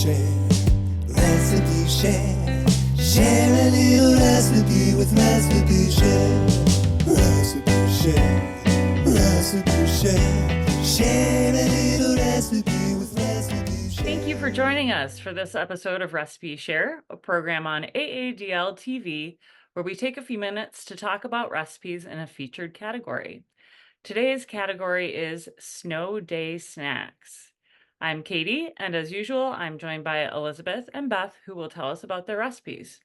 share, recipe share. Share a little recipe with Recipe Share. Recipe Share, Recipe Share. Share a little recipe with Recipe Share. Thank you for joining us for this episode of Recipe Share, a program on AADL TV, where we take a few minutes to talk about recipes in a featured category. Today's category is Snow Day Snacks. I'm Katie, and as usual, I'm joined by Elizabeth and Beth, who will tell us about their recipes.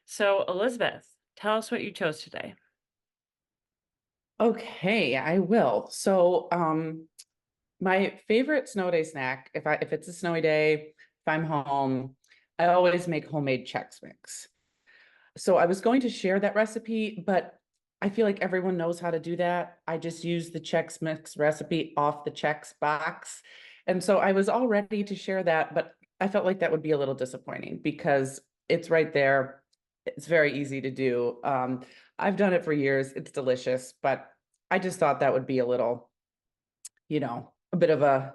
So, Elizabeth, tell us what you chose today. Okay, I will. So, my favorite snow day snack, if it's a snowy day, if I'm home, I always make homemade Chex Mix. So I was going to share that recipe, but I feel like everyone knows how to do that. I just use the Chex Mix recipe off the Chex box. And so I was all ready to share that, but I felt like that would be a little disappointing because it's right there. It's very easy to do. I've done it for years. It's delicious, but I just thought that would be a little, a bit of a,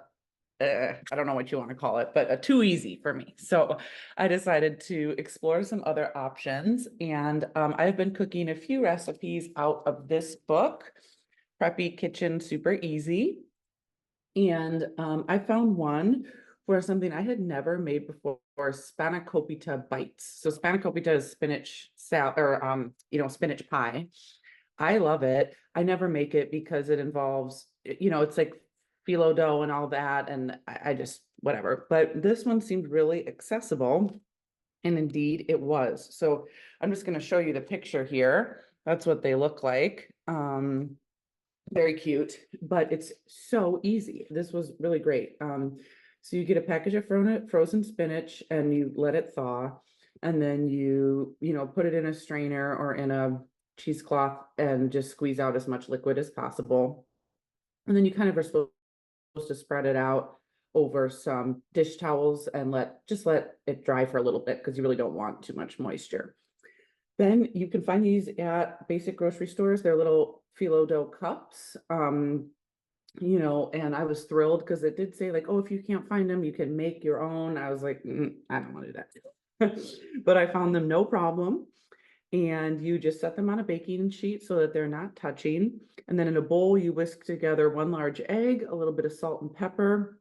I don't know what you want to call it, but too easy for me. So I decided to explore some other options. And I've been cooking a few recipes out of this book, Preppy Kitchen Super Easy. And I found one for something I had never made before, spanakopita bites. So spanakopita is spinach salad or spinach pie. I love it. I never make it because it involves, it's like phyllo dough and all that, and I just whatever. But this one seemed really accessible, and indeed it was. So I'm just going to show you the picture here. That's what they look like. Very cute, but it's so easy. This was really great. So you get a package of frozen spinach and you let it thaw, and then you put it in a strainer or in a cheesecloth and just squeeze out as much liquid as possible. And then you kind of are supposed to spread it out over some dish towels and let it dry for a little bit because you really don't want too much moisture. Then you can find these at basic grocery stores. They're little phyllo dough cups. And I was thrilled because it did say like, oh, if you can't find them, you can make your own. I was like, I don't want to do that. But I found them no problem. And you just set them on a baking sheet so that they're not touching. And then in a bowl, you whisk together 1 large egg, a little bit of salt and pepper.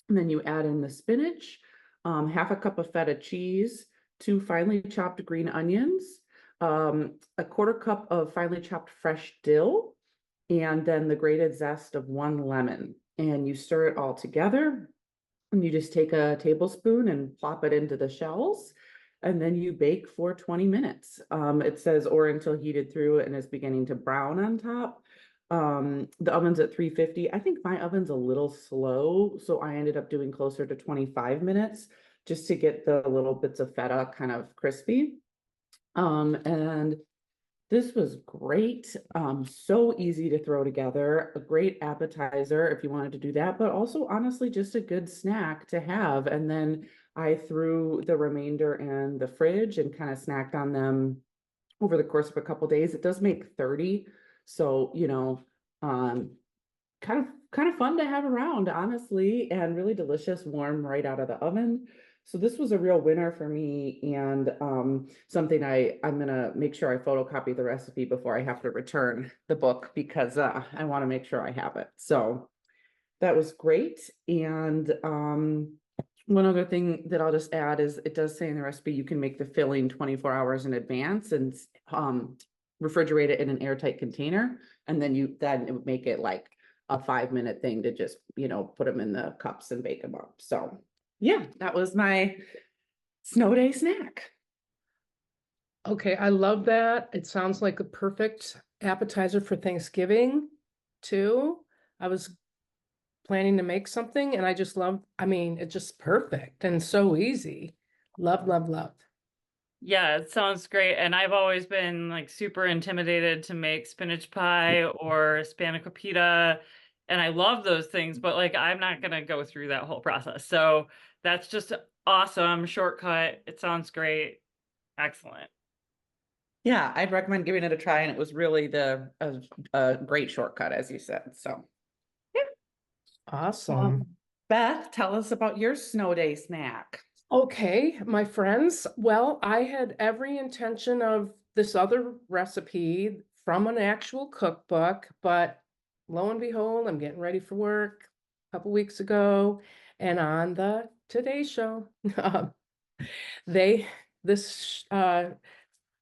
And then you add in the spinach, half a cup of feta cheese, 2 finely chopped green onions, a 1/4 cup of finely chopped fresh dill, and then the grated zest of 1 lemon. And you stir it all together. And you just take a tablespoon and plop it into the shells. And then you bake for 20 minutes. It says, or until heated through and is beginning to brown on top. The oven's at 350. I think my oven's a little slow, so I ended up doing closer to 25 minutes just to get the little bits of feta kind of crispy. And this was great. So easy to throw together, a great appetizer if you wanted to do that, but also honestly just a good snack to have. And then I threw the remainder in the fridge and kind of snacked on them over the course of a couple days. It does make 30, so kind of fun to have around, honestly, and really delicious, warm right out of the oven. So this was a real winner for me, and something I'm gonna make sure I photocopy the recipe before I have to return the book because I want to make sure I have it. So that was great. And one other thing that I'll just add is it does say in the recipe you can make the filling 24 hours in advance and refrigerate it in an airtight container, and then it would make it like a 5-minute thing to just put them in the cups and bake them up. So yeah, that was my snow day snack. Okay, I love that. It sounds like a perfect appetizer for Thanksgiving too. I was planning to make something and it's just perfect and so easy. Love, love, love. Yeah, it sounds great. And I've always been like super intimidated to make spinach pie or spanakopita. And I love those things, but like I'm not gonna go through that whole process. So that's just awesome. Shortcut. It sounds great. Excellent. Yeah, I'd recommend giving it a try, and it was really a great shortcut, as you said. So yeah. Awesome. Beth, tell us about your snow day snack. Okay, my friends. Well, I had every intention of this other recipe from an actual cookbook, but lo and behold, I'm getting ready for work a couple weeks ago, and on the Today Show, they this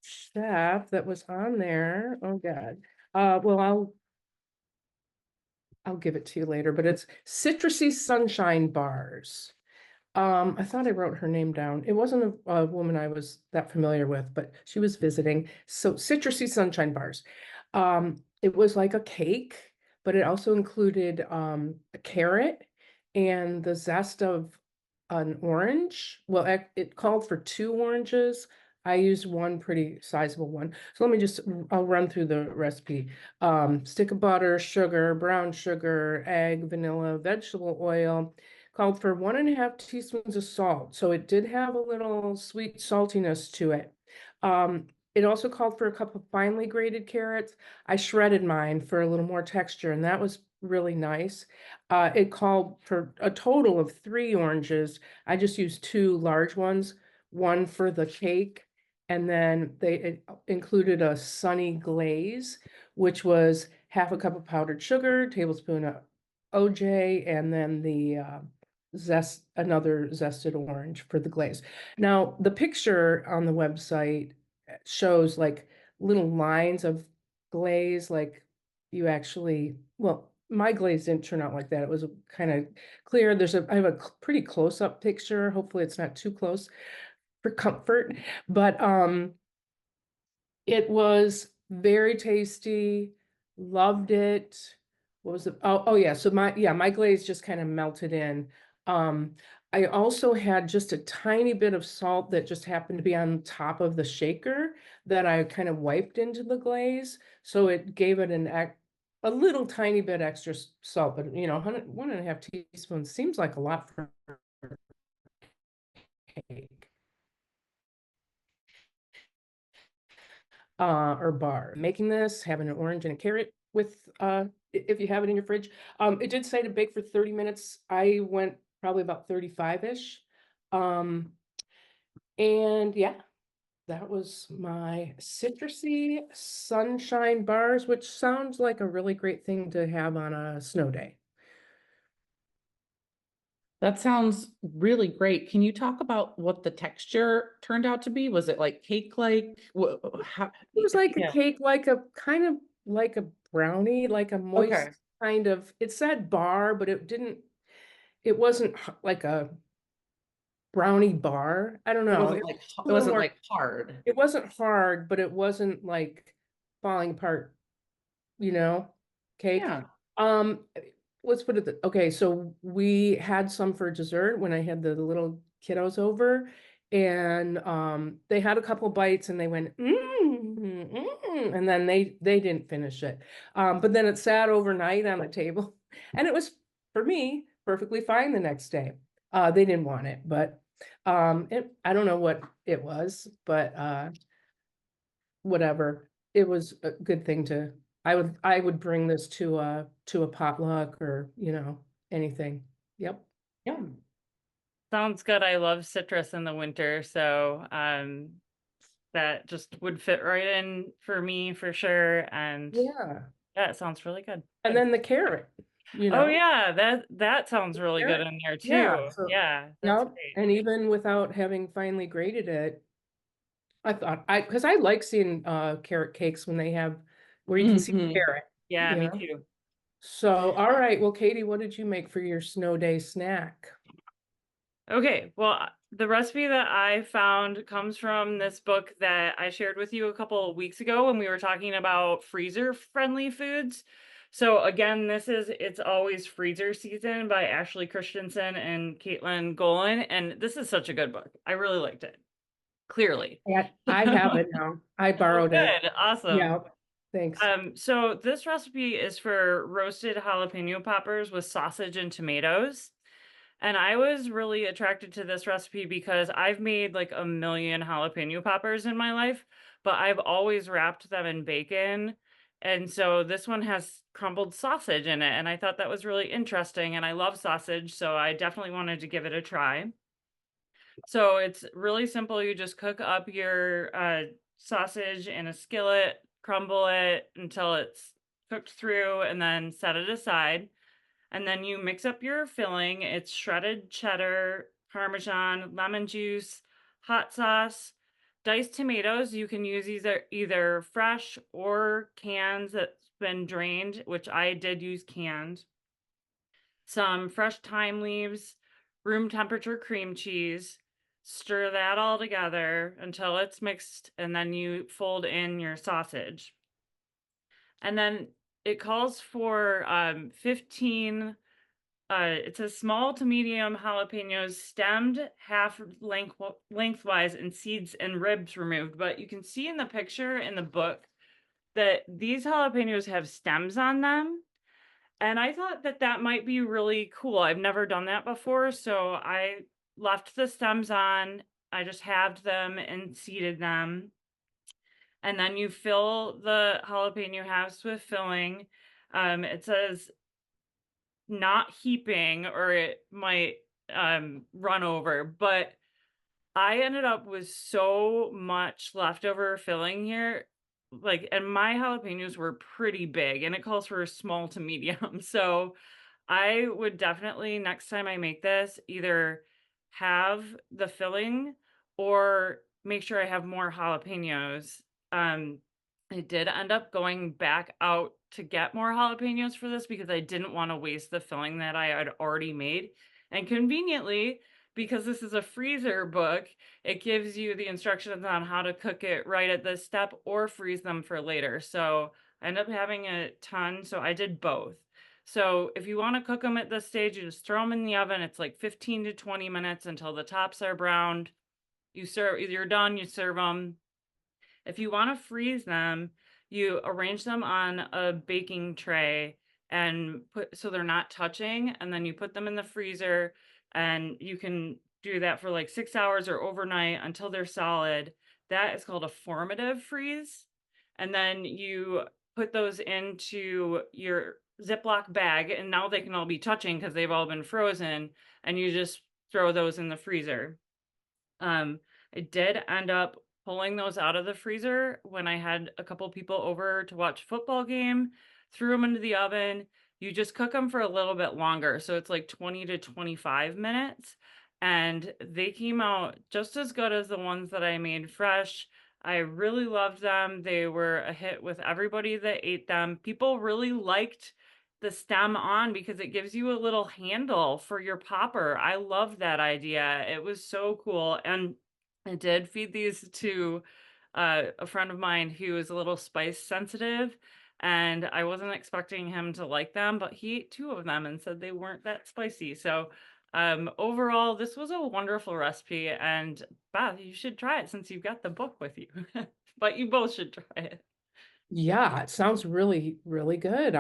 chef that was on there. Oh God. Well, I'll give it to you later, but it's Citrusy Sunshine Bars. I thought I wrote her name down. It wasn't a woman I was that familiar with, but she was visiting. So Citrusy Sunshine Bars. It was like a cake, but it also included a carrot and the zest of an orange. Well, it called for 2 oranges. I used one pretty sizable one. So let me just, I'll run through the recipe. Stick of butter, sugar, brown sugar, egg, vanilla, vegetable oil. Called for 1.5 teaspoons of salt. So it did have a little sweet saltiness to it. It also called for a cup of finely grated carrots. I shredded mine for a little more texture, and that was really nice. It called for a total of 3 oranges. I just used 2 large ones, one for the cake, and then it included a sunny glaze, which was half a cup of powdered sugar, tablespoon of OJ, and then the another zested orange for the glaze. Now, the picture on the website shows like little lines of glaze, like you actually, well, my glaze didn't turn out like that. It was kind of clear. I have a pretty close-up picture. Hopefully it's not too close for comfort, but it was very tasty, loved it. What was it? Oh yeah, so my glaze just kind of melted in. Um, I also had just a tiny bit of salt that just happened to be on top of the shaker that I kind of wiped into the glaze. So it gave it a little tiny bit extra salt, but 1.5 teaspoons seems like a lot for cake. Or bar. Making this, having an orange and a carrot with if you have it in your fridge. It did say to bake for 30 minutes. I went probably about 35-ish. And yeah, that was my citrusy sunshine bars, which sounds like a really great thing to have on a snow day. That sounds really great. Can you talk about what the texture turned out to be? Was it like cake-like? How? It was like a Yeah. cake, like a kind of like a brownie, like a moist Okay. kind of, it said bar, but it wasn't like a brownie bar. I don't It know. wasn't It like was a it little wasn't more, like hard. it wasn't hard, but it wasn't like falling apart, cake. Yeah. Um, let's put it, okay, so we had some for dessert when I had the little kiddos over, and they had a couple bites and they went, and then they didn't finish it. But then it sat overnight on the table, and it was, for me, perfectly fine the next day. They didn't want it, but I don't know what it was, but whatever. It was a good thing to, I would bring this to a potluck or, anything. Yep. Yeah. Sounds good. I love citrus in the winter, so that just would fit right in for me for sure. And Yeah. yeah, it sounds really good. And Good. then the carrot, Oh yeah, that sounds really good carrot. in there Yeah. too. So, Yeah, that's yep. great. And even without having finely grated it, I thought because I like seeing carrot cakes when they have where you can see the Mhm. carrot, Yeah, you me know. too. So, all right. Well, Katie, what did you make for your snow day snack? Okay, well, the recipe that I found comes from this book that I shared with you a couple of weeks ago when we were talking about freezer-friendly foods. So again, this is It's Always Freezer Season by Ashley Christensen and Caitlin Golan, and this is such a good book. I really liked it, clearly. Yeah, I have it now. I Oh, borrowed it. good, awesome. Yeah. Thanks. So this recipe is for roasted jalapeno poppers with sausage and tomatoes. And I was really attracted to this recipe because I've made like a million jalapeno poppers in my life, but I've always wrapped them in bacon. And so this one has crumbled sausage in it. And I thought that was really interesting. And I love sausage, so I definitely wanted to give it a try. So it's really simple. You just cook up your sausage in a skillet, crumble it until it's cooked through, and then set it aside. And then you mix up your filling. It's shredded cheddar, Parmesan, lemon juice, hot sauce, diced tomatoes. You can use either fresh or cans that's been drained, which I did use canned. Some fresh thyme leaves, room temperature cream cheese. Stir that all together until it's mixed, and then you fold in your sausage. And then it calls for 15 it says small to medium jalapenos, stemmed half lengthwise, and seeds and ribs removed. But you can see in the picture in the book that these jalapenos have stems on them. And I thought that that might be really cool. I've never done that before. So I left the stems on. I just halved them and seeded them. And then you fill the jalapeno halves with filling. It says not heaping or it might run over, but I ended up with so much leftover filling here. Like, and my jalapenos were pretty big, and it calls for small to medium. So I would definitely, next time I make this, either have the filling or make sure I have more jalapenos. Um, I did end up going back out to get more jalapenos for this because I didn't want to waste the filling that I had already made. And conveniently, because this is a freezer book, it gives you the instructions on how to cook it right at this step or freeze them for later. So I ended up having a ton. So I did both. So if you want to cook them at this stage, you just throw them in the oven. It's like 15 to 20 minutes until the tops are browned. You're done, you serve them. If you want to freeze them, you arrange them on a baking tray and put so they're not touching, and then you put them in the freezer, and you can do that for like 6 hours or overnight until they're solid. That is called a formative freeze. And then you put those into your Ziploc bag, and now they can all be touching because they've all been frozen, and you just throw those in the freezer. I did end up pulling those out of the freezer when I had a couple people over to watch a football game, threw them into the oven. You just cook them for a little bit longer. So it's like 20 to 25 minutes. And they came out just as good as the ones that I made fresh. I really loved them. They were a hit with everybody that ate them. People really liked the stem on because it gives you a little handle for your popper. I love that idea. It was so cool. And I did feed these to a friend of mine who is a little spice sensitive, and I wasn't expecting him to like them, but he ate 2 of them and said they weren't that spicy. So overall, this was a wonderful recipe, and Beth, you should try it since you've got the book with you. But you both should try it. Yeah, it sounds really, really good.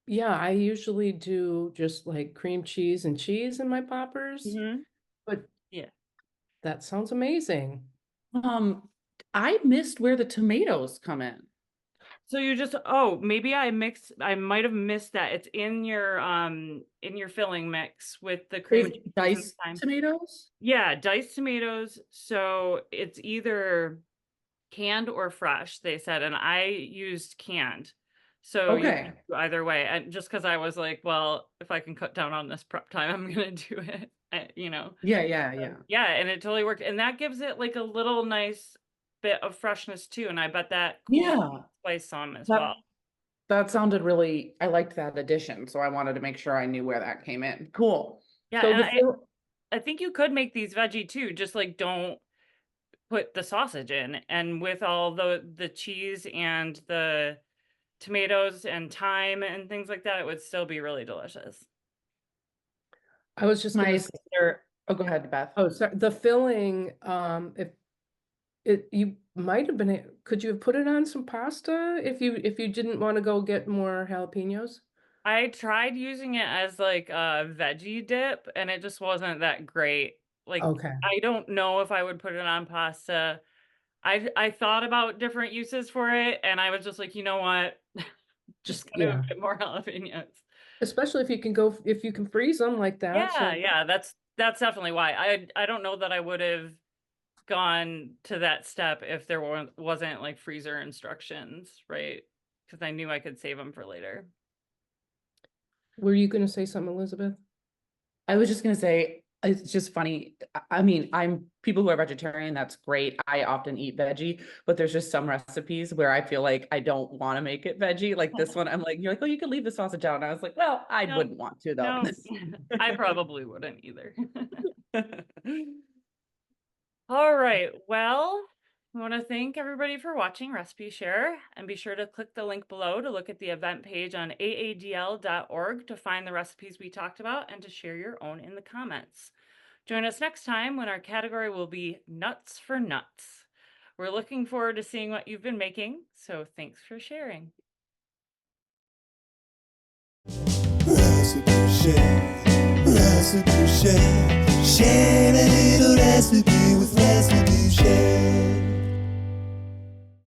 Yeah, I usually do just like cream cheese and cheese in my poppers, Mhm. but Yeah. that sounds amazing. I missed where the tomatoes come in. So you just maybe I might have missed that. It's in your filling mix with the cream cheese and Diced thyme. tomatoes? Yeah, diced tomatoes. So it's either canned or fresh, they said, and I used canned. So you Okay. can do either way. And just because I was like, well, if I can cut down on this prep time, I'm gonna do it. Yeah. Yeah, and it totally worked. And that gives it like a little nice bit of freshness too. And I bet that cools Yeah. the spice some as That well. that sounded really, I liked that addition, so I wanted to make sure I knew where that came in. Cool. Yeah, So and the I think you could make these veggie too, just like don't put the sausage in. And with all the cheese and the tomatoes and thyme and things like that, it would still be really delicious. I was just my gonna sister, oh, go ahead, Beth. Oh, sorry, the filling, if you might have been, could you have put it on some pasta if you didn't want to go get more jalapenos? I tried using it as like a veggie dip, and it just wasn't that great. Like, Okay, I don't know if I would put it on pasta. I thought about different uses for it, and I was just like, you know what? Just gonna yeah, get more jalapenos. especially if you can freeze them like that, Yeah, so yeah, that's definitely why. I don't know that I would have gone to that step if there wasn't like freezer instructions, right? Because I knew I could save them for later. Were you gonna say something, Elizabeth? I was just gonna say, it's just funny. I mean, I'm people who are vegetarian, that's great. I often eat veggie, but there's just some recipes where I feel like I don't want to make it veggie. Like this one, I'm like, you're like, oh, you can leave the sausage out. And I was like, well, I No, wouldn't want to though. No, I probably wouldn't either. All right. Well, I want to thank everybody for watching Recipe Share, and be sure to click the link below to look at the event page on aadl.org to find the recipes we talked about and to share your own in the comments. Join us next time when our category will be Nuts for Nuts. We're looking forward to seeing what you've been making, so thanks for sharing. Recipe share, share a little recipe